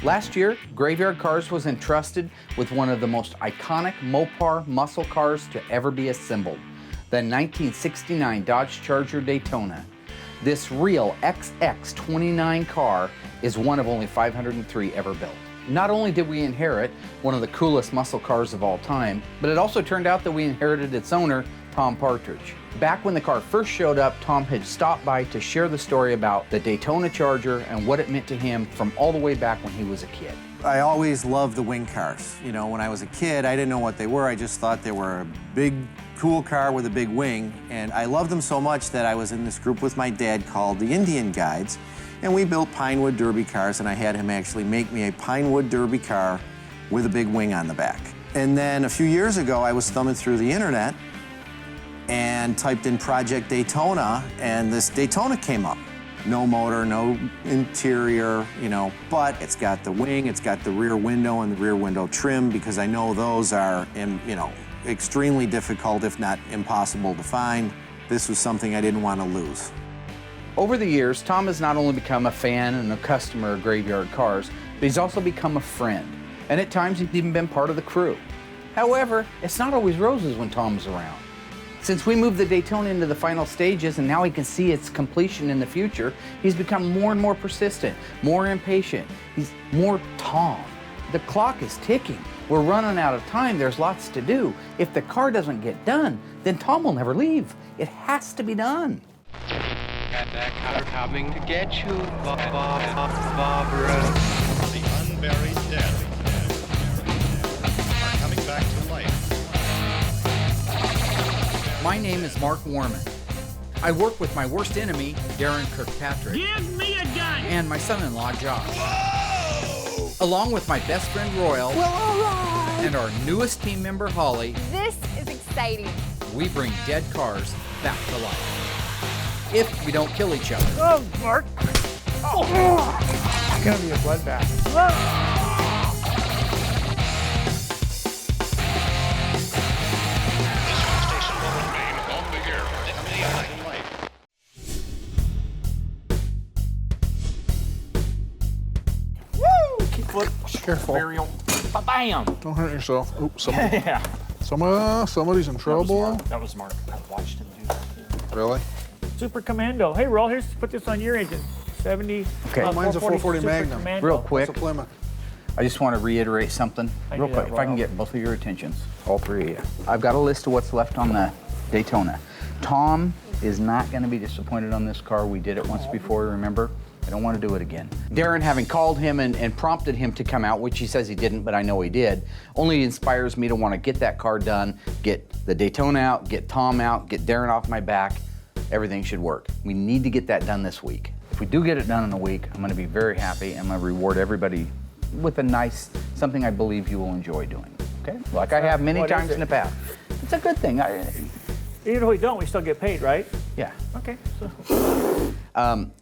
Last year, Graveyard Carz was entrusted with one of the most iconic Mopar muscle cars to ever be assembled, the 1969 Dodge Charger Daytona. This real XX29 car is one of only 503 ever built. Not only did we inherit one of the coolest muscle cars of all time, but it also turned out that we inherited its owner, Tom Partridge. Back when the car first showed up, Tom had stopped by to share the story about the Daytona Charger and what it meant to him from all the way back when he was a kid. I always loved the wing cars. You know, when I was a kid, I didn't know what they were. I just thought they were a big, cool car with a big wing. And I loved them so much that I was in this group with my dad called the Indian Guides. And we built Pinewood Derby cars, and I had him actually make me a Pinewood Derby car with a big wing on the back. And then a few years ago, I was thumbing through the internet and typed in Project Daytona, and this Daytona came up. No motor, no interior, you know, but it's got the wing, it's got the rear window and the rear window trim, because I know those are, you know, extremely difficult, if not impossible to find. This was something I didn't want to lose. Over the years, Tom has not only become a fan and a customer of Graveyard Carz, but he's also become a friend. And at times, he's even been part of the crew. However, it's not always roses when Tom's around. Since we moved the Daytona into the final stages and now he can see its completion in the future, he's become more and more persistent, more impatient. He's more Tom. The clock is ticking. We're running out of time. There's lots to do. If the car doesn't get done, then Tom will never leave. It has to be done. Got that car coming to get you, Barbara. The unburied dead are coming back to life. My name is Mark Warman. I work with my worst enemy, Darren Kirkpatrick. Give me a gun! And my son-in-law, Josh. Whoa! Along with my best friend, Royal. Well, all right. And our newest team member, Holly. This is exciting. We bring dead cars back to life. If we don't kill each other. Oh, Mark! Oh. It's gonna be a bloodbath. Careful. Burial. Bam! Don't hurt yourself. Oops, somebody, Yeah. somebody's in trouble. That was Mark. I watched him do that. Really? Super Commando. Hey, Roll, here's put this on your engine. 70. Okay. Mine's a 440 Super Magnum. Commando. Real quick, That's a Plymouth. I just want to reiterate something I real knew quick. that If I can well. get both of your attentions, all three of you. I've got a list of what's left on the Daytona. Tom is not going to be disappointed on this car. We did it once before, remember? I don't want to do it again. Darren, having called him and prompted him to come out, which he says he didn't, but I know he did, only inspires me to want to get that car done, get the Daytona out, get Tom out, get Darren off my back. Everything should work. We need to get that done this week. If we do get it done in a week, I'm going to be very happy. I'm going to reward everybody with a nice, something I believe you will enjoy doing, okay? Like I have many What is times in it? the past. It's a good thing. Even if we don't, we still get paid, right? Yeah. Okay. So.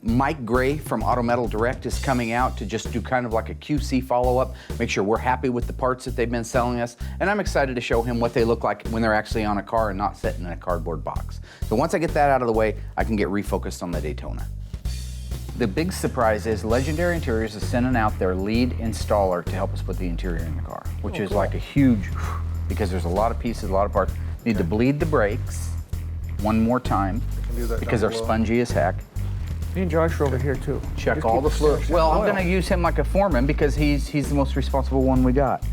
Mike Gray from Auto Metal Direct is coming out to just do kind of like a QC follow-up, make sure we're happy with the parts that they've been selling us, and I'm excited to show him what they look like when they're actually on a car and not sitting in a cardboard box. So once I get that out of the way, I can get refocused on the Daytona. The big surprise is Legendary Interiors is sending out their lead installer to help us put the interior in the car, which is like a huge, because there's a lot of pieces, a lot of parts. Need to bleed the brakes one more time do that because down they're below. spongy as heck. Me and Josh are over here, too. Check Just all keep the fluid. checking Well, I'm oil. going to use him like a foreman because he's the most responsible one we got.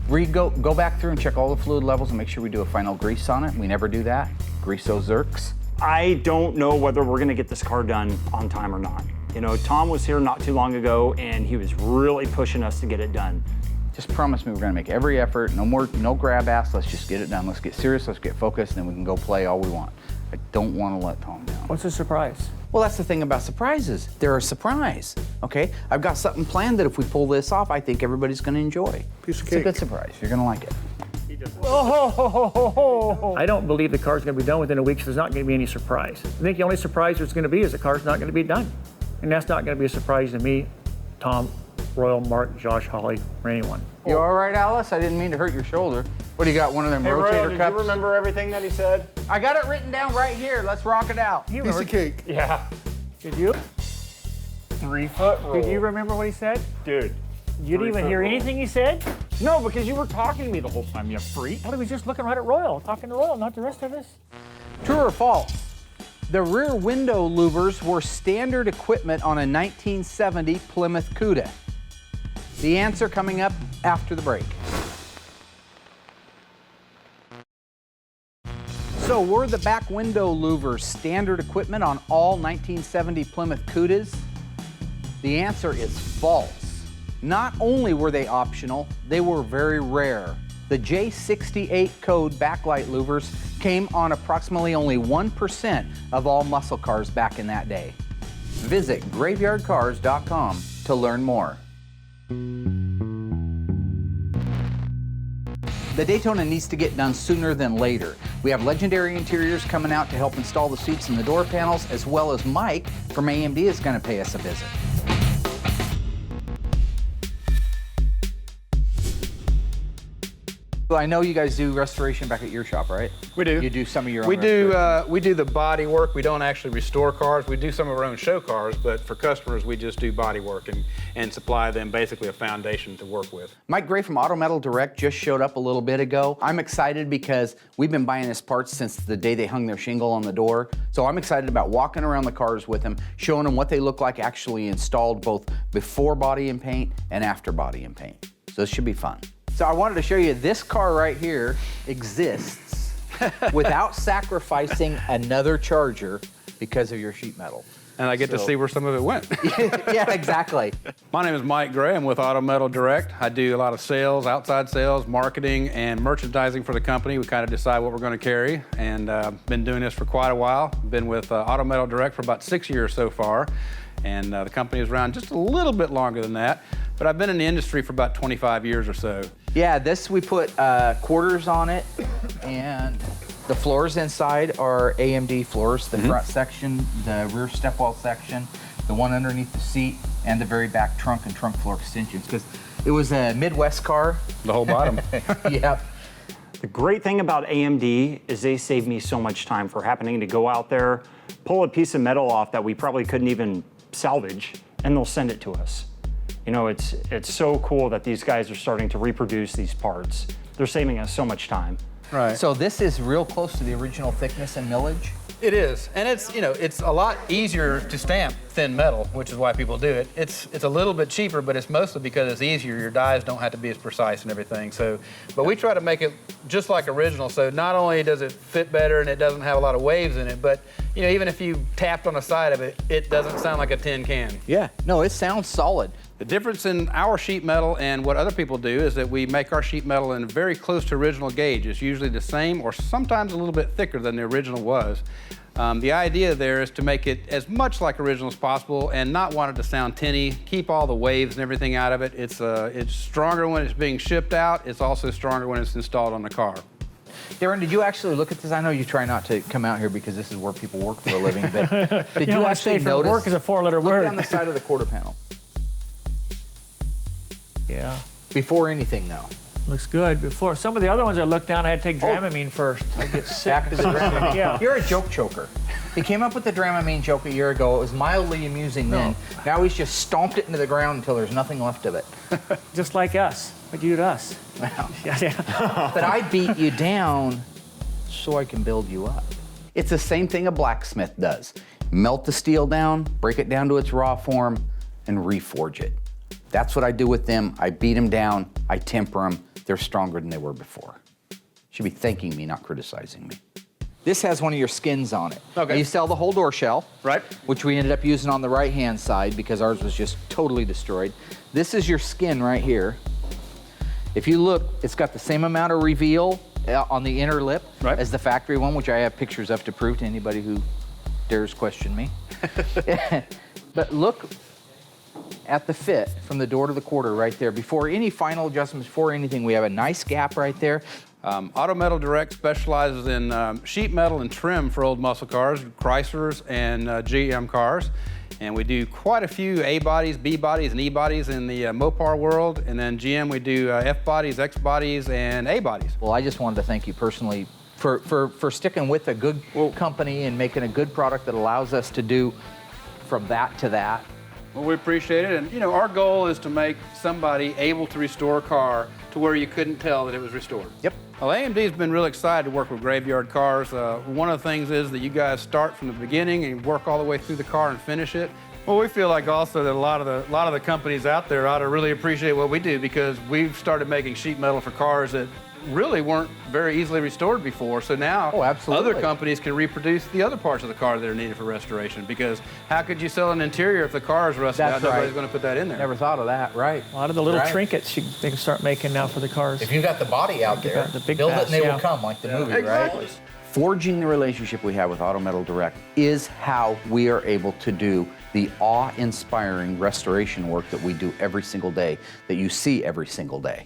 Go back through and check all the fluid levels and make sure we do a final grease on it. We never do that. Grease those zerks. I don't know whether we're gonna get this car done on time or not. You know, Tom was here not too long ago and he was really pushing us to get it done. Just promise me we're going to make every effort. No grab ass. Let's just get it done. Let's get serious. Let's get focused, and then we can go play all we want. I don't want to let Tom down. What's the surprise? Well, that's the thing about surprises. They're a surprise, okay? I've got something planned that if we pull this off, I think everybody's going to enjoy. Piece of It's a cake. good surprise. You're going to like it. Oh, I don't believe the car's going to be done within a week, so there's not going to be any surprise. I think the only surprise there's going to be is the car's not going to be done. And that's not going to be a surprise to me, Tom, Royal, Mark, Josh, Holly, or anyone. You all right, Alice? I didn't mean to hurt your shoulder. What do you got, one of them Hey, rotator Royal, did cups? you remember everything that he said? I got it written down right here. Let's rock it out. You Piece remember- of cake. Yeah. Did you? 3-foot roll. Did you remember what he said? Dude. You didn't even 3-foot hear roll. anything he said? No, because you were talking to me the whole time, you freak. Well, he was just looking right at Royal, talking to Royal, not the rest of us. True or false? The rear window louvers were standard equipment on a 1970 Plymouth Cuda. The answer coming up after the break. So were the back window louvers standard equipment on all 1970 Plymouth Cudas? The answer is false. Not only were they optional, they were very rare. The J68 code backlight louvers came on approximately only 1% of all muscle cars back in that day. Visit graveyardcarz.com to learn more. The Daytona needs to get done sooner than later. We have Legendary Interiors coming out to help install the seats and the door panels, as well as Mike from AMD is going to pay us a visit. Well, I know you guys do restoration back at your shop, right? We do. You do some of your own We do. restoration. We do the body work. We don't actually restore cars. We do some of our own show cars, but for customers, we just do body work and supply them basically a foundation to work with. Mike Gray from Auto Metal Direct just showed up a little bit ago. I'm excited because we've been buying his parts since the day they hung their shingle on the door. So I'm excited about walking around the cars with him, showing them what they look like actually installed both before body and paint and after body and paint. So this should be fun. So I wanted to show you this car right here exists without sacrificing another Charger because of your sheet metal. And I get to see where some of it went. Yeah, exactly. My name is Mike Gray. I'm with Auto Metal Direct. I do a lot of sales, outside sales, marketing, and merchandising for the company. We kind of decide what we're going to carry, and been doing this for quite a while. Been with Auto Metal Direct for about 6 years so far, and the company is around just a little bit longer than that. But I've been in the industry for about 25 years or so. Yeah, this we put quarters on it, and the floors inside are AMD floors. The front section, the rear step wall section, the one underneath the seat, and the very back trunk and trunk floor extensions. Because it was a Midwest car. The whole bottom. Yep. The great thing about AMD is they save me so much time for happening to go out there, pull a piece of metal off that we probably couldn't even salvage, and they'll send it to us. You know, it's so cool that these guys are starting to reproduce these parts. They're saving us so much time. Right. So this is real close to the original thickness and millage. It is, and it's, you know, it's a lot easier to stamp thin metal, which is why people do it. It's a little bit cheaper, but it's mostly because it's easier. Your dies don't have to be as precise and everything. So, but we try to make it just like original. So not only does it fit better and it doesn't have a lot of waves in it, but you know, even if you tapped on the side of it, it doesn't sound like a tin can. Yeah. No, it sounds solid. The difference in our sheet metal and what other people do is that we make our sheet metal in very close to original gauge. It's usually the same or sometimes a little bit thicker than the original was. The idea there is to make it as much like original as possible and not want it to sound tinny, keep all the waves and everything out of it. It's stronger when it's being shipped out. It's also stronger when it's installed on the car. Darren, did you actually look at this? I know you try not to come out here because this is where people work for a living, but did you actually notice? Work is a four-letter Look word. down the side of the quarter panel. Yeah, Before anything, though. looks good. Before some of the other ones I looked down, I had to take Dramamine first. I get sick. Back to the Dramamine. Yeah. You're a joke choker. He came up with the Dramamine joke a year ago. It was mildly amusing then. Now he's just stomped it into the ground until there's nothing left of it. Just like us. What you do to us. Wow. Yeah. But I beat you down so I can build you up. It's the same thing a blacksmith does. Melt the steel down, break it down to its raw form, and reforge it. That's what I do with them. I beat them down, I temper them. They're stronger than they were before. Should be thanking me, not criticizing me. This has one of your skins on it. Okay. Now you sell the whole door shell, Right. which we ended up using on the right-hand side because ours was just totally destroyed. This is your skin right here. If you look, it's got the same amount of reveal on the inner lip Right. as the factory one, which I have pictures of to prove to anybody who dares question me. But look at the fit from the door to the quarter right there. Before any final adjustments, before anything, we have a nice gap right there. Auto Metal Direct specializes in sheet metal and trim for old muscle cars, Chryslers and GM cars. And we do quite a few A bodies, B bodies, and E bodies in the Mopar world. And then GM, we do F bodies, X bodies, and A bodies. Well, I just wanted to thank you personally for sticking with a good company and making a good product that allows us to do from that to that Well, we appreciate it. And, you know, our goal is to make somebody able to restore a car to where you couldn't tell that it was restored. Yep. Well, AMD's been really excited to work with Graveyard Carz. One of the things is that you guys start from the beginning and work all the way through the car and finish it. Well, we feel like also that a lot of the companies out there ought to really appreciate what we do, because we've started making sheet metal for cars that really weren't very easily restored before. So now other companies can reproduce the other parts of the car that are needed for restoration, because how could you sell an interior if the car is rusted out? Nobody's going to put that in there. Never thought of that, right? A lot of the little trinkets they can start making now for the cars. If you got the body out there, the big build pass, it and they will come, like the movie, Exactly. right? Forging the relationship we have with Auto Metal Direct is how we are able to do the awe-inspiring restoration work that we do every single day, that you see every single day.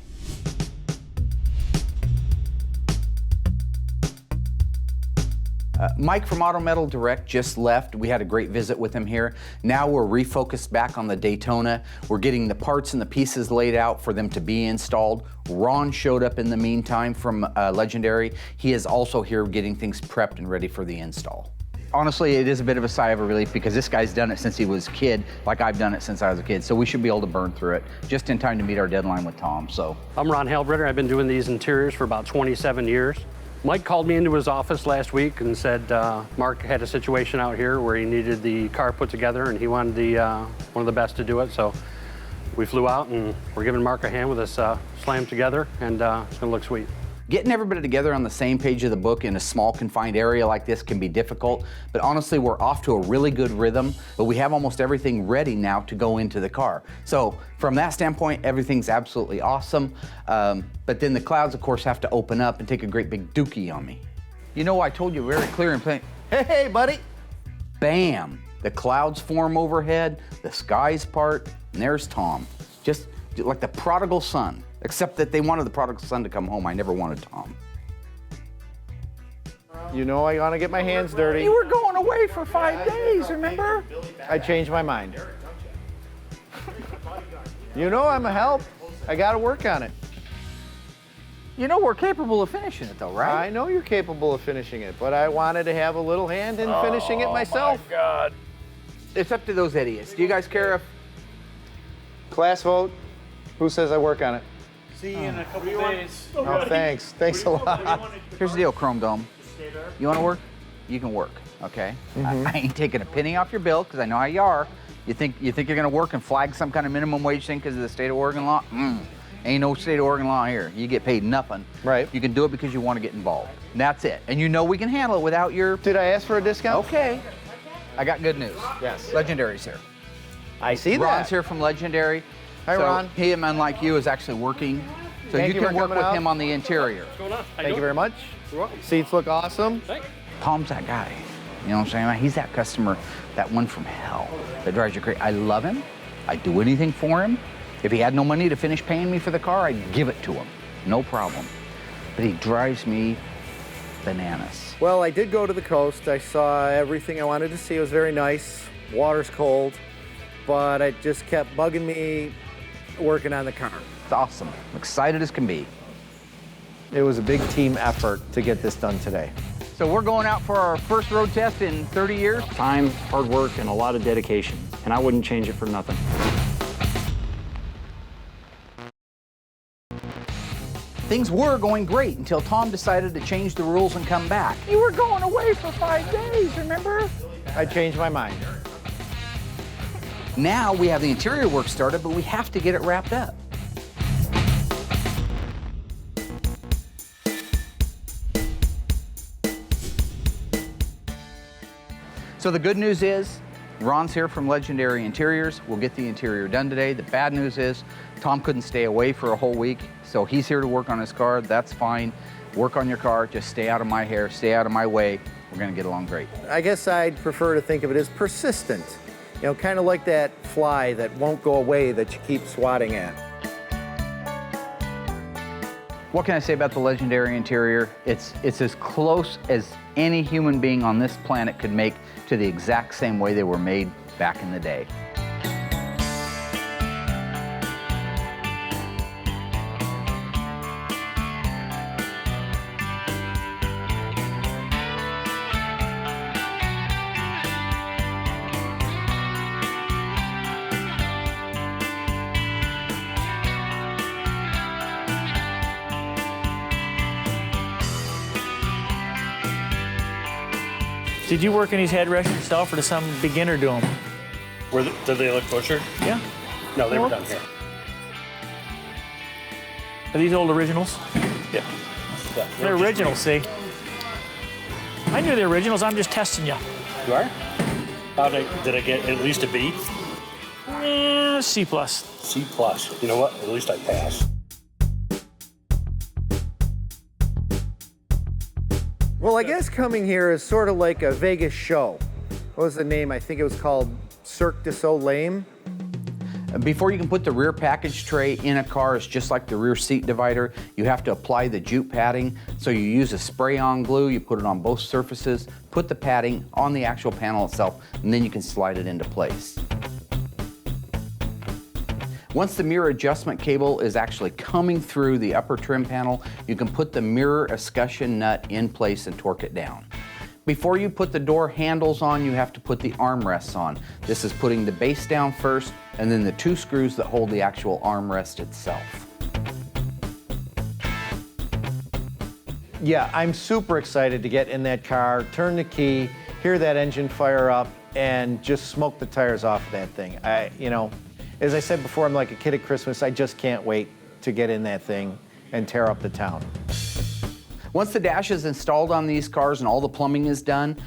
Mike from Auto Metal Direct just left. We had a great visit with him here. Now we're refocused back on the Daytona. We're getting the parts and the pieces laid out for them to be installed. Ron showed up in the meantime from Legendary. He is also here getting things prepped and ready for the install. Honestly, it is a bit of a sigh of relief, because this guy's done it since he was a kid, like I've done it since I was a kid. So we should be able to burn through it just in time to meet our deadline with Tom. So I'm Ron Halbritter. I've been doing these interiors for about 27 years. Mike called me into his office last week and said Mark had a situation out here where he needed the car put together, and he wanted one of the best to do it. So we flew out, and we're giving Mark a hand with us slammed together, and it's gonna look sweet. Getting everybody together on the same page of the book in a small confined area like this can be difficult, but honestly, we're off to a really good rhythm, but we have almost everything ready now to go into the car. So from that standpoint, everything's absolutely awesome. But then the clouds, of course, have to open up and take a great big dookie on me. You know, I told you very clear and plain, hey, buddy. Bam, the clouds form overhead, the skies part, and there's Tom. Just like the prodigal son. Except that they wanted the prodigal son to come home. I never wanted Tom. You know I want to get my hands dirty. You were going away for 5 days, remember? I changed my mind. You know I'm a help. I got to work on it. You know we're capable of finishing it though, right? I know you're capable of finishing it, but I wanted to have a little hand in finishing it myself. Oh my God. It's up to those idiots. Do you guys care if... Class vote. Who says I work on it? See you in a couple days. Oh, thanks. Thanks a lot. Here's the deal, Chrome Dome. You want to work? You can work, okay? I ain't taking a penny off your bill, because I know how you are. You think you're going to work and flag some kind of minimum wage thing because of the state of Oregon law? Ain't no state of Oregon law here. You get paid nothing. Right. You can do it because you want to get involved. And that's it. And you know we can handle it without your... Did I ask for a discount? Okay. I got good news. Yes. Legendary's here. I see that. Ron's here from Legendary. Hi, so Ron. He, unlike you, is actually working. So Thank you you can for work coming with out. him on the interior. Thank you very much. You're welcome. Seats look awesome. Thanks. Tom's that guy. You know what I'm saying? He's that customer, that one from hell that drives you crazy. I love him. I'd do anything for him. If he had no money to finish paying me for the car, I'd give it to him. No problem. But he drives me bananas. Well, I did go to the coast. I saw everything I wanted to see. It was very nice. Water's cold, but it just kept bugging me working on the car. It's awesome. I'm excited as can be. It was a big team effort to get this done today. So we're going out for our first road test in 30 years. Time, hard work, and a lot of dedication. And I wouldn't change it for nothing. Things were going great until Tom decided to change the rules and come back. You were going away for 5 days, remember? I changed my mind. Now we have the interior work started, but we have to get it wrapped up. So the good news is, Ron's here from Legendary Interiors. We'll get the interior done today. The bad news is, Tom couldn't stay away for a whole week, so he's here to work on his car. That's fine. Work on your car, just stay out of my hair, stay out of my way. We're gonna get along great. I guess I'd prefer to think of it as persistent. You know, kind of like that fly that won't go away that you keep swatting at. What can I say about the Legendary interior? It's as close as any human being on this planet could make to the exact same way they were made back in the day. Did you work in these headrests yourself, or did some beginner do them? Did they look butchered? Yeah. No, they were done here. Are these old originals? Yeah. They're originals, see? I knew the originals. I'm just testing you. You are? Did I get at least a B? C+. C+. You know what? At least I passed. Well, I guess coming here is sort of like a Vegas show. What was the name? I think it was called Cirque du Soleil. Before you can put the rear package tray in a car, it's just like the rear seat divider. You have to apply the jute padding. So you use a spray-on glue, you put it on both surfaces, put the padding on the actual panel itself, and then you can slide it into place. Once the mirror adjustment cable is actually coming through the upper trim panel, you can put the mirror escutcheon nut in place and torque it down. Before you put the door handles on, you have to put the armrests on. This is putting the base down first, and then the 2 screws that hold the actual armrest itself. Yeah, I'm super excited to get in that car, turn the key, hear that engine fire up, and just smoke the tires off of that thing. As I said before, I'm like a kid at Christmas. I just can't wait to get in that thing and tear up the town. Once the dash is installed on these cars and all the plumbing is done,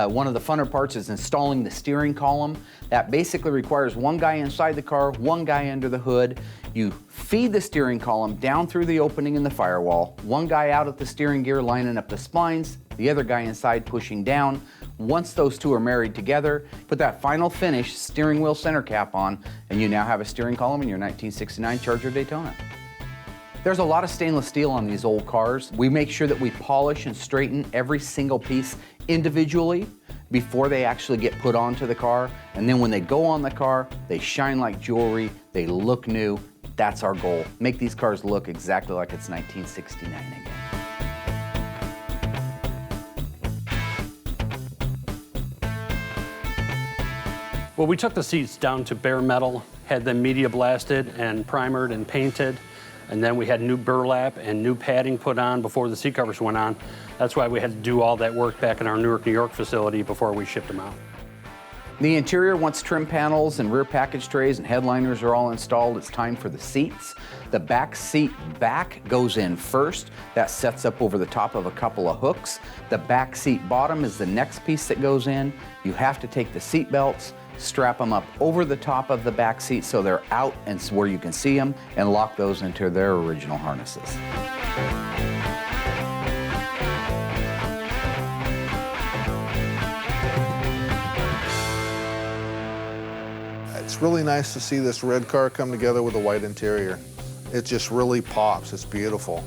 one of the funner parts is installing the steering column. That basically requires one guy inside the car, one guy under the hood. You feed the steering column down through the opening in the firewall, one guy out at the steering gear lining up the splines, the other guy inside pushing down. Once those two are married together, put that final finish steering wheel center cap on, and you now have a steering column in your 1969 Charger Daytona. There's a lot of stainless steel on these old cars. We make sure that we polish and straighten every single piece individually before they actually get put onto the car. And then when they go on the car, they shine like jewelry, they look new. That's our goal. Make these cars look exactly like it's 1969 again. Well, we took the seats down to bare metal, had them media blasted and primered and painted. And then we had new burlap and new padding put on before the seat covers went on. That's why we had to do all that work back in our Newark, New York facility before we shipped them out. The interior, once trim panels and rear package trays and headliners are all installed, it's time for the seats. The back seat back goes in first. That sets up over the top of a couple of hooks. The back seat bottom is the next piece that goes in. You have to take the seat belts, strap them up over the top of the back seat so they're out and where you can see them, and lock those into their original harnesses. It's really nice to see this red car come together with a white interior. It just really pops. It's beautiful.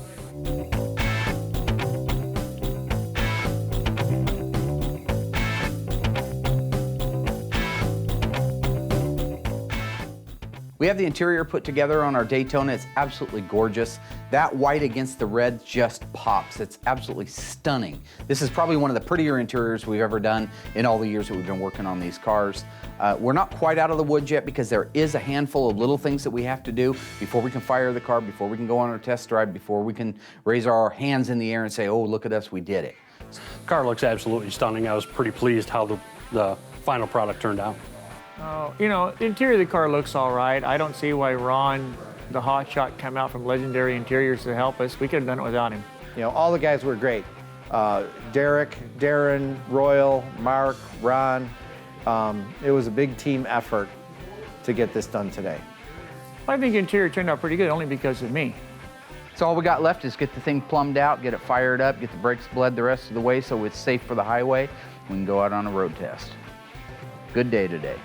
We have the interior put together on our Daytona. It's absolutely gorgeous. That white against the red just pops. It's absolutely stunning. This is probably one of the prettier interiors we've ever done in all the years that we've been working on these cars. We're not quite out of the woods yet because there is a handful of little things that we have to do before we can fire the car, before we can go on our test drive, before we can raise our hands in the air and say, oh, look at us, we did it. The car looks absolutely stunning. I was pretty pleased how the final product turned out. The interior of the car looks all right. I don't see why Ron, the hotshot, come out from Legendary Interiors to help us. We could have done it without him. All the guys were great. Derek, Darren, Royal, Mark, Ron. It was a big team effort to get this done today. I think the interior turned out pretty good only because of me. So all we got left is get the thing plumbed out, get it fired up, get the brakes bled the rest of the way so it's safe for the highway. We can go out on a road test. Good day today.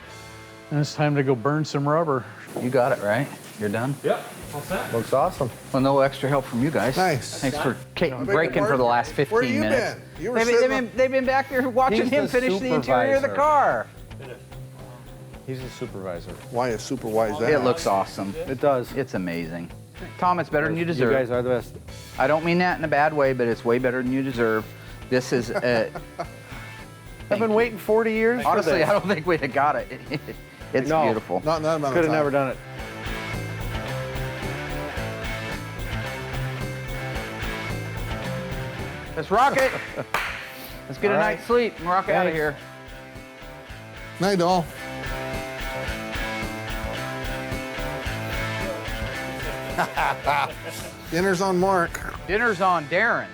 And it's time to go burn some rubber. You got it, right? You're done? Yep. What's that? Looks awesome. Well, no extra help from you guys. Nice. Thanks for breaking for the last 15 Where you minutes. been? You were They've been back there watching He's him the finish the interior of the supervisor. car. He's a supervisor. Why is super wise that? It looks awesome. It does. It's amazing. Tom, it's better than you You deserve. guys are the best. I don't mean that in a bad way, but it's way better than you deserve. This is, I've been waiting 40 years for honestly, this. I don't think we'd have got it. It's No. beautiful. Not that amount of Could have time. never done it. Let's rock it. Let's get All a right. night's sleep and rock out of Thanks. here. Night, all. Dinner's on Mark. Dinner's on Darren.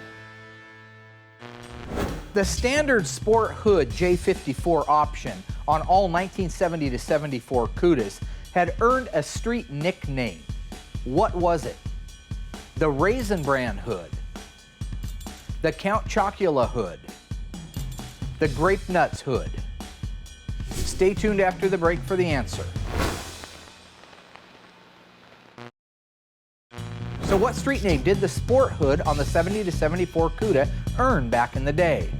The standard sport hood J54 option on all 1970 to 74 Cudas had earned a street nickname. What was it? The Raisin Bran hood, the Count Chocula hood, the Grape Nuts hood. Stay tuned after the break for the answer. So what street name did the sport hood on the 70 to 74 Cuda earn back in the day?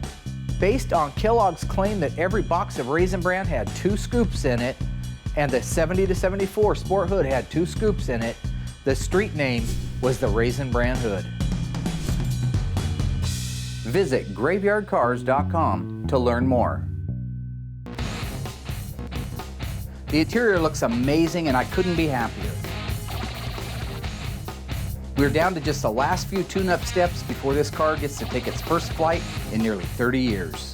Based on Kellogg's claim that every box of Raisin Bran had 2 scoops in it, and the 70 to 74 sport hood had 2 scoops in it, the street name was the Raisin Bran hood. Visit graveyardcarz.com to learn more. The interior looks amazing and I couldn't be happier. We're down to just the last few tune-up steps before this car gets to take its first flight in nearly 30 years.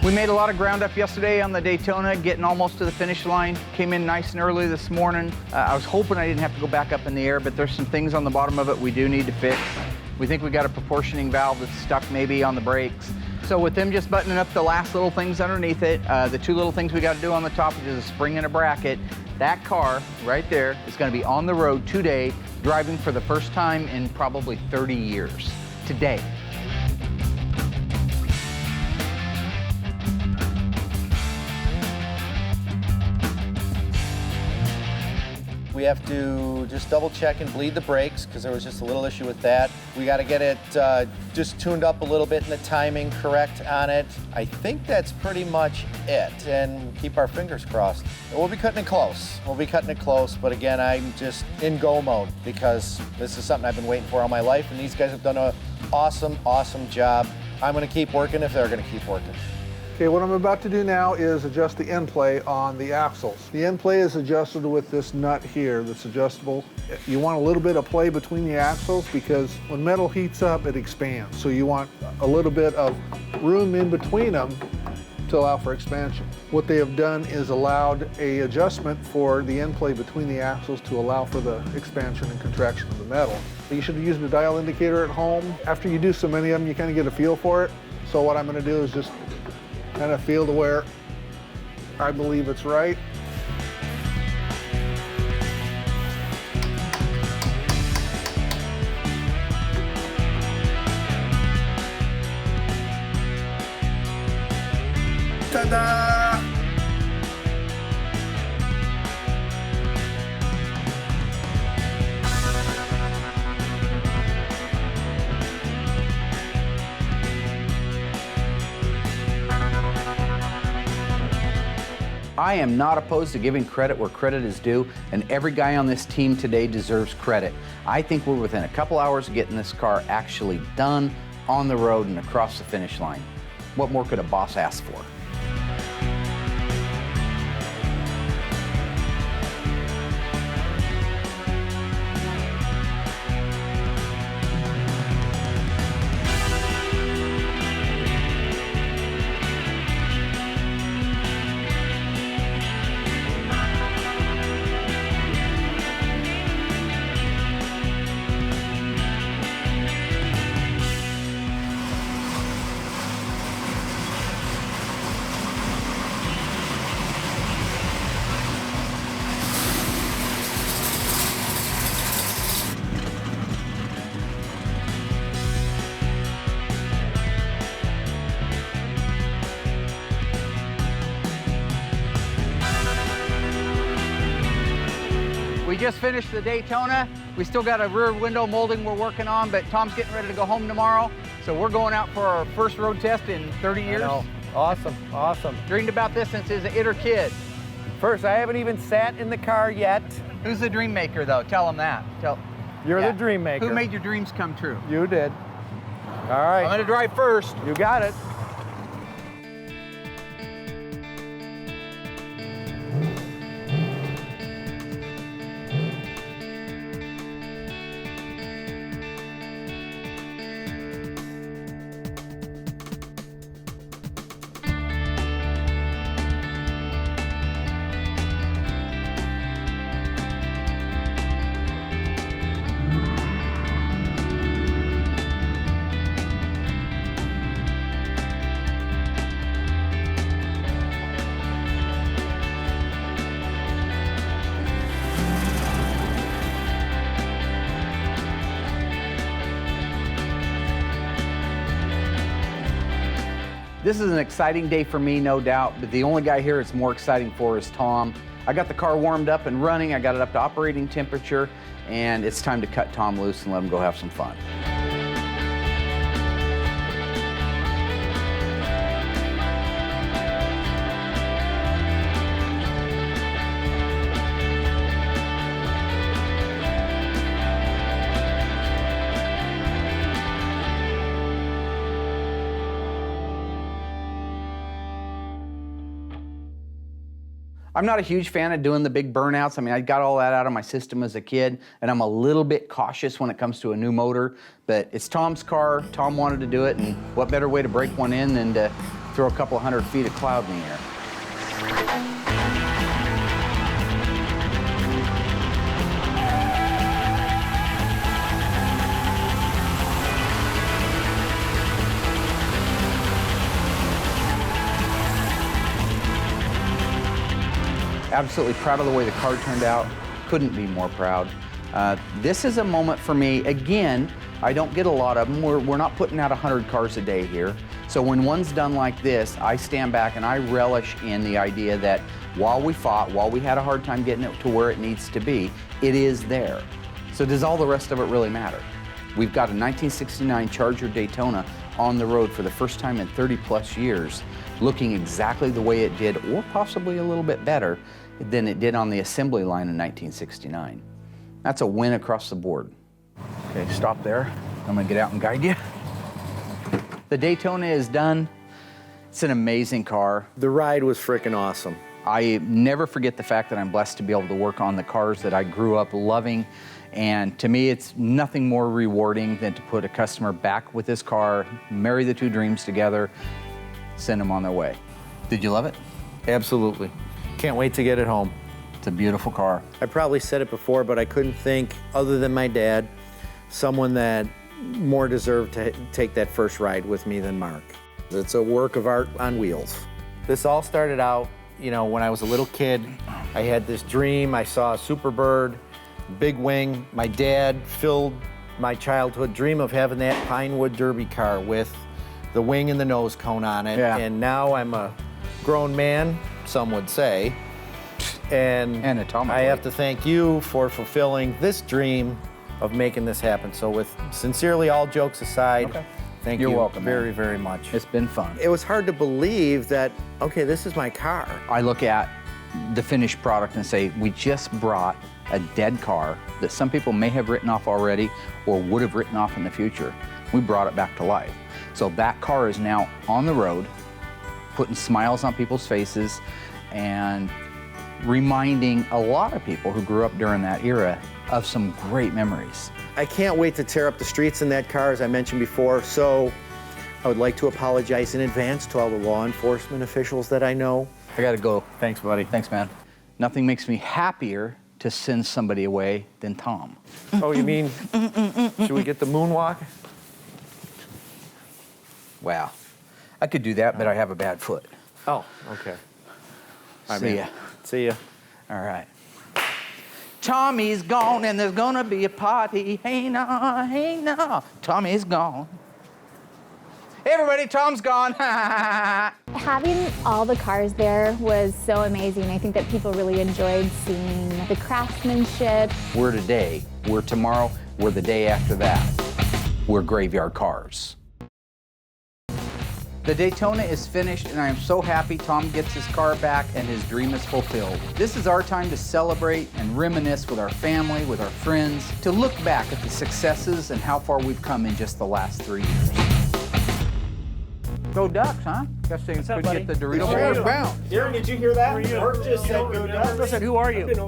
We made a lot of ground up yesterday on the Daytona, getting almost to the finish line. Came in nice and early this morning. I was hoping I didn't have to go back up in the air, but there's some things on the bottom of it we do need to fix. We think we got a proportioning valve that's stuck maybe on the brakes. So with them just buttoning up the last little things underneath it, the 2 little things we got to do on the top, which is a spring and a bracket, that car right there is going to be on the road today, driving for the first time in probably 30 years. Today. We have to just double check and bleed the brakes because there was just a little issue with that. We got to get it just tuned up a little bit and the timing correct on it. I think that's pretty much it, and keep our fingers crossed. We'll be cutting it close. But again, I'm just in go mode because this is something I've been waiting for all my life, and these guys have done an awesome, awesome job. I'm going to keep working if they're going to keep working. Okay, what I'm about to do now is adjust the end play on the axles. The end play is adjusted with this nut here that's adjustable. You want a little bit of play between the axles because when metal heats up, it expands. So you want a little bit of room in between them to allow for expansion. What they have done is allowed an adjustment for the end play between the axles to allow for the expansion and contraction of the metal. You should use the dial indicator at home. After you do so many of them, you kind of get a feel for it. So what I'm going to do is just kind of feel to where I believe it's right. Ta-da! I am not opposed to giving credit where credit is due, and every guy on this team today deserves credit. I think we're within a couple hours of getting this car actually done, on the road, and across the finish line. What more could a boss ask for? We just finished the Daytona. We still got a rear window molding we're working on, but Tom's getting ready to go home tomorrow. So we're going out for our first road test in 30 years. I know. Awesome, awesome. Dreamed about this since he was an itter kid. First, I haven't even sat in the car yet. Who's the dream maker, though? Tell him that. You're the dream maker. Who made your dreams come true? You did. All right. I'm gonna drive first. You got it. This is an exciting day for me, no doubt, but the only guy here it's more exciting for is Tom. I got the car warmed up and running, I got it up to operating temperature, and it's time to cut Tom loose and let him go have some fun. I'm not a huge fan of doing the big burnouts. I mean, I got all that out of my system as a kid, and I'm a little bit cautious when it comes to a new motor, but it's Tom's car. Tom wanted to do it, and what better way to break one in than to throw a couple 100 feet of cloud in the air. Absolutely proud of the way the car turned out. Couldn't be more proud. This is a moment for me. Again, I don't get a lot of them. We're not putting out 100 cars a day here. So when one's done like this, I stand back and I relish in the idea that while we fought, while we had a hard time getting it to where it needs to be, it is there. So does all the rest of it really matter? We've got a 1969 Charger Daytona on the road for the first time in 30 plus years, looking exactly the way it did, or possibly a little bit better than it did on the assembly line in 1969. That's a win across the board. Okay, stop there. I'm gonna get out and guide you. The Daytona is done. It's an amazing car. The ride was freaking awesome. I never forget the fact that I'm blessed to be able to work on the cars that I grew up loving. And to me, it's nothing more rewarding than to put a customer back with this car, marry the two dreams together, send them on their way. Did you love it? Absolutely. Can't wait to get it home. It's a beautiful car. I probably said it before, but I couldn't think, other than my dad, someone that more deserved to take that first ride with me than Mark. It's a work of art on wheels. This all started out, you know, when I was a little kid. I had this dream. I saw a Superbird, big wing. My dad filled my childhood dream of having that Pinewood Derby car with the wing and the nose cone on it. Yeah. And now I'm a grown man, some would say. And anatomically, I have to thank you for fulfilling this dream of making this happen. So with sincerely all jokes aside, thank you welcome, very, man. very much. It's been fun. It was hard to believe that, okay, this is my car. I look at the finished product and say, we just brought a dead car that some people may have written off already or would have written off in the future. We brought it back to life. So that car is now on the road, putting smiles on people's faces and reminding a lot of people who grew up during that era of some great memories. I can't wait to tear up the streets in that car, as I mentioned before, so I would like to apologize in advance to all the law enforcement officials that I know. I gotta go. Thanks, buddy. Thanks, man. Nothing makes me happier to send somebody away than Tom. Oh, you mean, should we get the moonwalk? Wow. I could do that, but I have a bad foot. Oh, okay. See ya. See ya. All right. Tommy's gone and there's gonna be a party. Hey no, hey no. Tommy's gone. Hey everybody, Tom's gone. Having all the cars there was so amazing. I think that people really enjoyed seeing the craftsmanship. We're today, we're tomorrow, we're the day after that. We're Graveyard Carz. The Daytona is finished, and I am so happy Tom gets his car back and his dream is fulfilled. This is our time to celebrate and reminisce with our family, with our friends, to look back at the successes and how far we've come in just the last 3 years. Go Ducks, huh? Guess they could get the Dorito Cheers, Bowl. bound. Darren, did you hear that? Mark just said go Ducks. Listen, who are you? Who do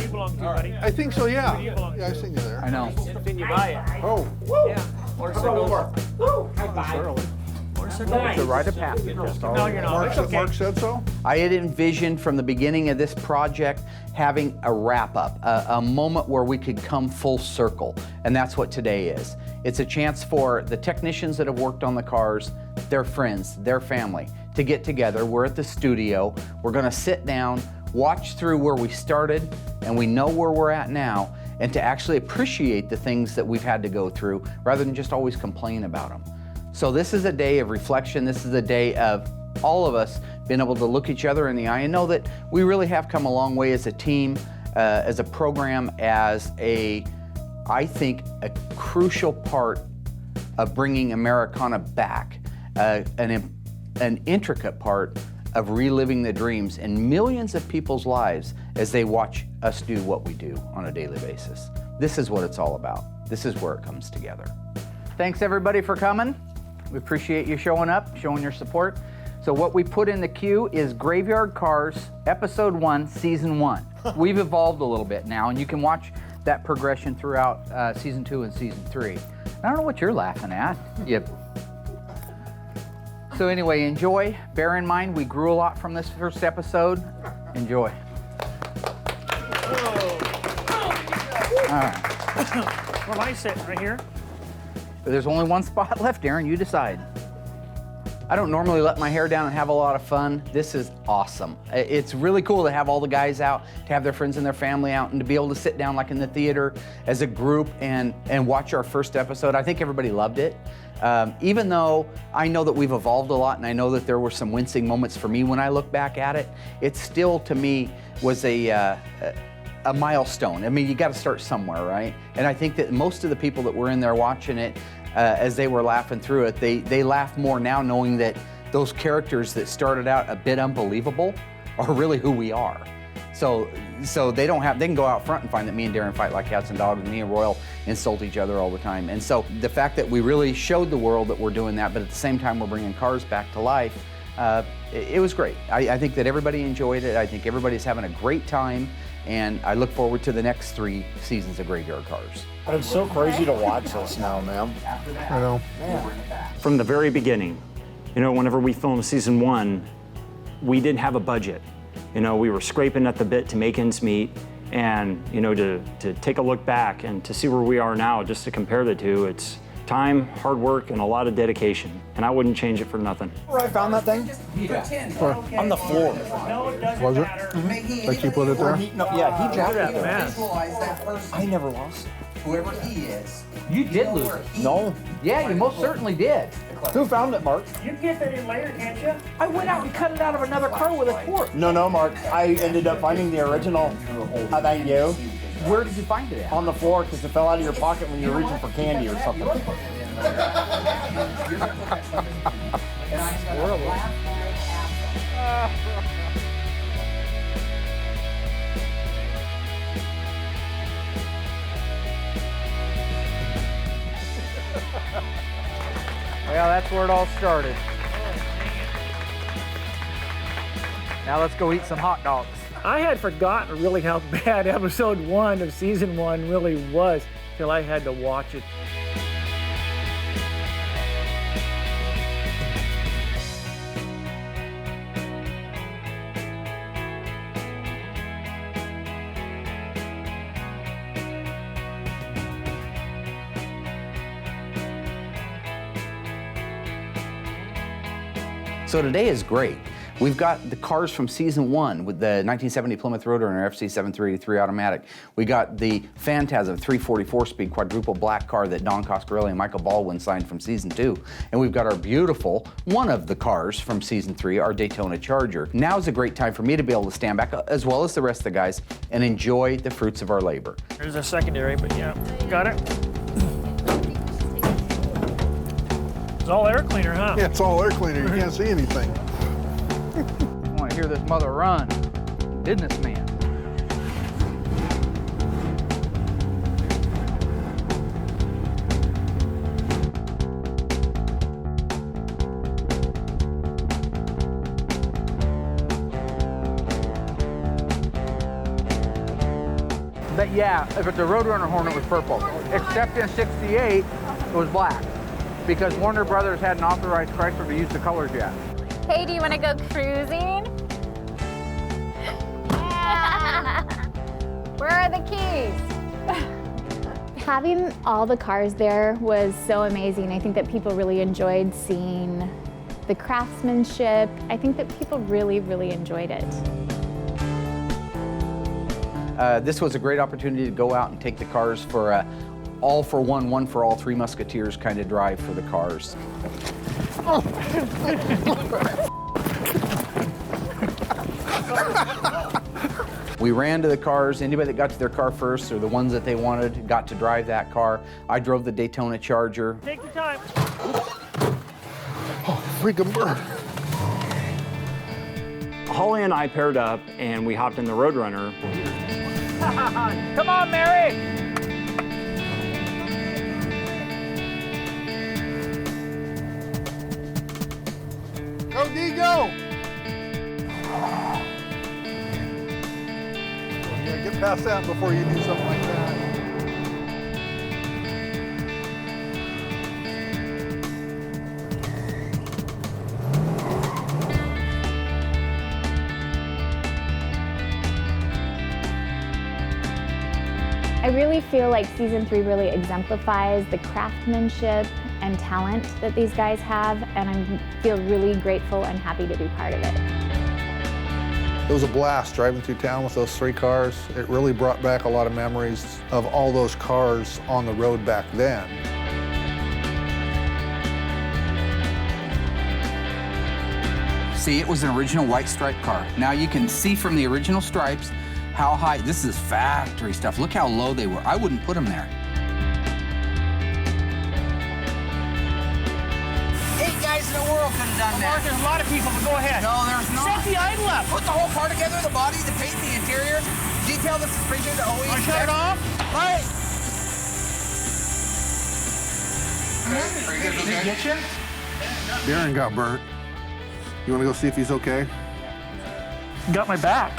you belong to, buddy? I think so, yeah. Who do you belong to? Yeah, I seen you there. I know. Didn't you buy it? Oh, Yeah. Or It's a rite of passage. No, you're not. Mark, It's okay. Mark said so? I had envisioned from the beginning of this project having a wrap-up, a moment where we could come full circle, and that's what today is. It's a chance for the technicians that have worked on the cars, their friends, their family, to get together. We're at the studio. We're gonna sit down, watch through where we started, and we know where we're at now, and to actually appreciate the things that we've had to go through rather than just always complain about them. So this is a day of reflection. This is a day of all of us being able to look each other in the eye and know that we really have come a long way as a team, as a program, as I think, a crucial part of bringing Americana back, an intricate part of reliving the dreams in millions of people's lives as they watch us do what we do on a daily basis. This is what it's all about. This is where it comes together. Thanks everybody for coming. We appreciate you showing up, showing your support. So what we put in the queue is Graveyard Carz, Episode 1, Season 1. We've evolved a little bit now, and you can watch that progression throughout Season 2 and Season 3. I don't know what you're laughing at. So anyway, enjoy. Bear in mind, we grew a lot from this first episode. Enjoy. All right. Well, I sit right here. There's only one spot left, Aaron. You decide. I don't normally let my hair down and have a lot of fun. This is awesome. It's really cool to have all the guys out, to have their friends and their family out, and to be able to sit down like in the theater as a group and watch our first episode. I think everybody loved it. Even though I know that we've evolved a lot, and I know that there were some wincing moments for me when I look back at it, it still, to me, was a milestone. I mean, you got to start somewhere, right? And I think that most of the people that were in there watching it, as they were laughing through it, they laugh more now knowing that those characters that started out a bit unbelievable are really who we are. So they can go out front and find that me and Darren fight like cats and dogs, and me and Royal insult each other all the time. And so the fact that we really showed the world that we're doing that, but at the same time we're bringing Carz back to life, it was great. I think that everybody enjoyed it. I think everybody's having a great time, and I look forward to the next 3 seasons of Graveyard Carz. It's so crazy to watch this now, man. I know. From the very beginning, whenever we filmed Season 1, we didn't have a budget. We were scraping at the bit to make ends meet, and to take a look back and to see where we are now, just to compare the two, it's time, hard work, and a lot of dedication, and I wouldn't change it for nothing. Where I found that thing? On the floor. Was it? Mm-hmm. Like you put it there? He dropped it there. I never lost it. Whoever he is. You did lose it. No. Yeah, you most certainly did. Who found it, Mark? You can get that in later, can't you? I went out and cut it out of another car with a torch. No, Mark. I ended up finding the original. How about you? Where did you find it at? On the floor, because it fell out of your pocket when you were reaching for candy or something. Well, that's where it all started. Now let's go eat some hot dogs. I had forgotten really how bad Episode 1 of Season 1 really was till I had to watch it. So today is great. We've got the cars from Season 1 with the 1970 Plymouth Rotor and our FC 7383 automatic. We got the Phantasm 344-speed quadruple black car that Don Coscarelli and Michael Baldwin signed from Season 2. And we've got our beautiful, one of the cars from Season 3, our Daytona Charger. Now's a great time for me to be able to stand back, as well as the rest of the guys, and enjoy the fruits of our labor. There's a secondary, but yeah, got it. It's all air cleaner, huh? Yeah, it's all air cleaner. You can't see anything. I want to hear this mother run. Businessman. But yeah, if it's a Roadrunner Hornet, it was purple. Except in '68, it was black. Because Warner Brothers hadn't authorized Chrysler to use the colors yet. Hey, do you want to go cruising? Yeah. Where are the keys? Having all the cars there was so amazing. I think that people really enjoyed seeing the craftsmanship. I think that people really, really enjoyed it. This was a great opportunity to go out and take the cars for all for one for all, Three Musketeers kind of drive for the cars. We ran to the cars. Anybody that got to their car first, or the ones that they wanted, got to drive that car. I drove the Daytona Charger. Take your time. Oh, freaking bird. Holly and I paired up and we hopped in the Roadrunner. Come on, Mary. Go, D, go! Yeah, get past that before you do something like that. I really feel like season 3 really exemplifies the craftsmanship and talent that these guys have, and I feel really grateful and happy to be part of it. It was a blast driving through town with those 3 cars. It really brought back a lot of memories of all those cars on the road back then. See, it was an original white stripe car. Now you can see from the original stripes how high. This is factory stuff. Look how low they were. I wouldn't put them there. 8 guys in the world could have done that. Mark, there's a lot of people, but go ahead. No, there's not. Set the idle up. Put the whole car together, the body, the paint, the interior, detail the suspension, the OE. Want to shut it off? Right. Did he get you? Darren got burnt. You want to go see if he's okay? Got my back.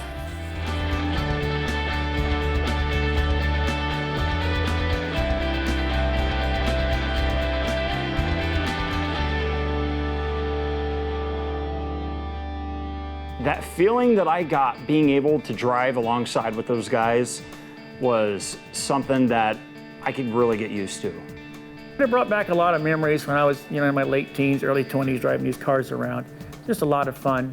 That feeling that I got being able to drive alongside with those guys was something that I could really get used to. It brought back a lot of memories when I was, in my late teens, early 20s, driving these cars around. Just a lot of fun.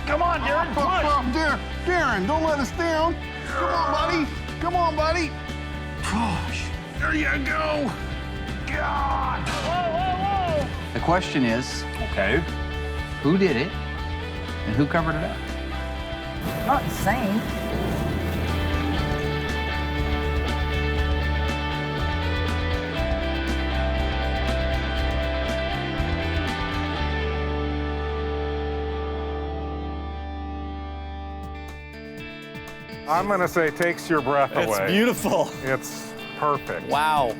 Come on, Darren, push! Darren, don't let us down. Come on, buddy. Come on, buddy. Push. There you go. God. Whoa, whoa, whoa! The question is, Okay. who did it and who covered it up? Not insane. I'm gonna say takes your breath away. It's beautiful. It's perfect. Wow.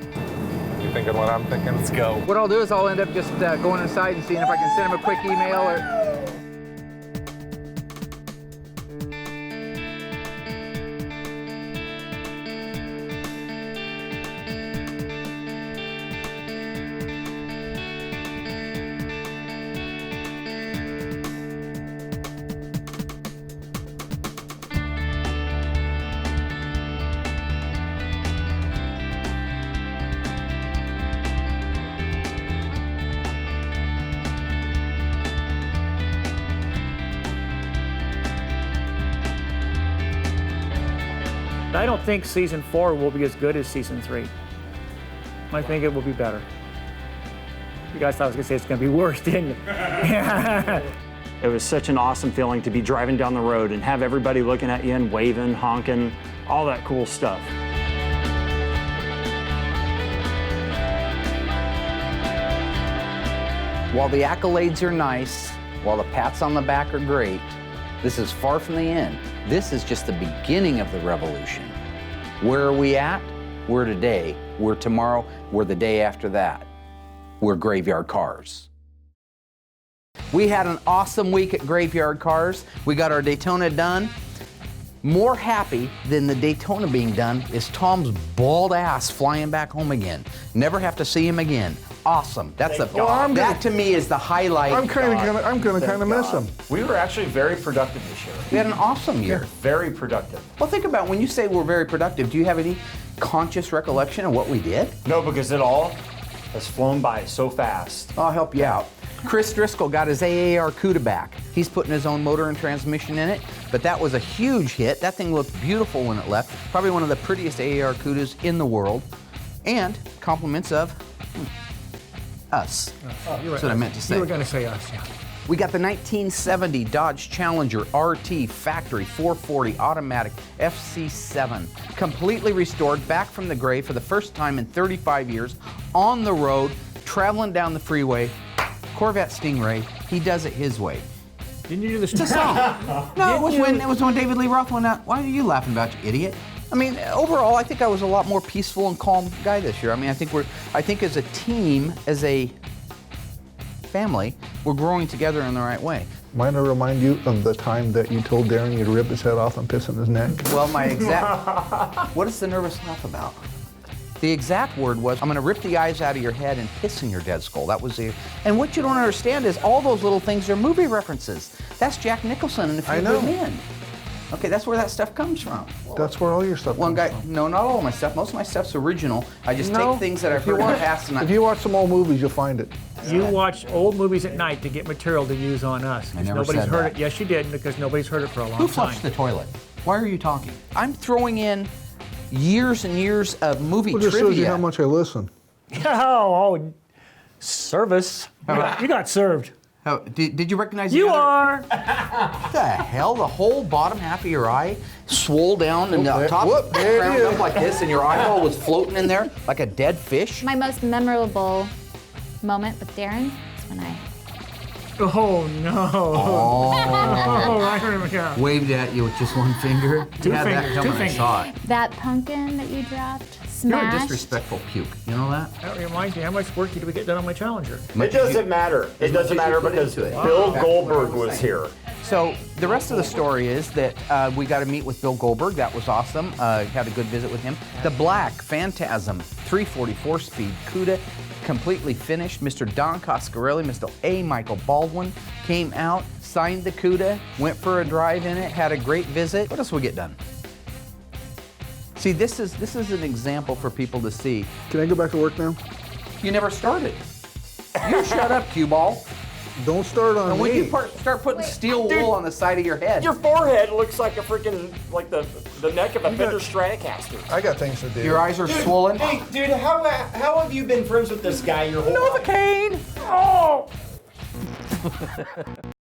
You thinking what I'm thinking? Let's go. What I'll do is I'll end up just going inside and seeing if I can send him a quick email or... I don't think season 4 will be as good as season 3. I think it will be better. You guys thought I was gonna say it's gonna be worse, didn't you? It was such an awesome feeling to be driving down the road and have everybody looking at you and waving, honking, all that cool stuff. While the accolades are nice, while the pats on the back are great, this is far from the end. This is just the beginning of the revolution. Where are we at? We're today. We're tomorrow. We're the day after that. We're Graveyard Carz. We had an awesome week at Graveyard Carz. We got our Daytona done. More happy than the Daytona being done is Tom's bald ass flying back home again. Never have to see him again. Awesome. That's that to me is the highlight. I'm gonna miss him. We were actually very productive this year. We had an awesome year. Very productive. Well, think about when you say we're very productive. Do you have any conscious recollection of what we did? No, because it all has flown by so fast. I'll help you out. Chris Driscoll got his AAR CUDA back. He's putting his own motor and transmission in it, but that was a huge hit. That thing looked beautiful when it left. Probably one of the prettiest AAR CUDAs in the world. And compliments of us. That's what I meant to say. You were going to say us, yeah. We got the 1970 Dodge Challenger RT Factory 440 Automatic FC7. Completely restored, back from the grave for the first time in 35 years, on the road, traveling down the freeway. Corvette Stingray, he does it his way. Didn't you do this? It's a song. No, it was when David Lee Roth went out. Why are you laughing about, you idiot? I mean, overall, I think I was a lot more peaceful and calm guy this year. I mean, I think as a team, as a family, we're growing together in the right way. Might I remind you of the time that you told Darren you'd rip his head off and piss in his neck? Well, my exact, what is the nervous laugh about? The exact word was, I'm gonna rip the eyes out of your head and piss in your dead skull. That was the, and what you don't understand is all those little things are movie references. That's Jack Nicholson in A Few Good Men. Okay, that's where that stuff comes from. That's where all your stuff comes from. No, not all of my stuff. Most of my stuff's original. I just take things that I've heard in the past. If you watch some old movies, you'll find it. You watch old movies at night to get material to use on us. I never nobody's said heard that. it. Yes, you did, because nobody's heard it for a long time. Who flushed the toilet? Why are you talking? I'm throwing in years and years of movie Well, just trivia. shows you how much I listen. Oh, service. You got served. Oh, did you recognize You the other? are. What the hell? The whole bottom half of your eye swole down and the top crammed up like this, and your eyeball was floating in there like a dead fish? My most memorable moment with Darren is when I... Oh, no. Oh. I remember, yeah. Waved at you with just one finger. Two You had that fingers, coming, two I fingers. saw it. That pumpkin that you dropped, You're a smashed. disrespectful puke. You know that? That reminds me, how much work did we get done on my Challenger? It doesn't matter. It doesn't matter because Bill Goldberg was here. So the rest of the story is that we got to meet with Bill Goldberg. That was awesome. Had a good visit with him. The Black Phantasm 344 speed CUDA, completely finished. Mr. Don Coscarelli, Mr. A. Michael Baldwin came out, signed the CUDA, went for a drive in it, had a great visit. What else we get done? See, this is an example for people to see. Can I go back to work now? You never started. You shut up, cue ball. Don't start on And when me. you start putting steel wool on the side of your head. Your forehead looks like a freaking, like the neck of a Fender Stratocaster. I got things to do. Your eyes are swollen. Hey, dude, how have you been friends with this guy your whole life? Novocaine! Oh!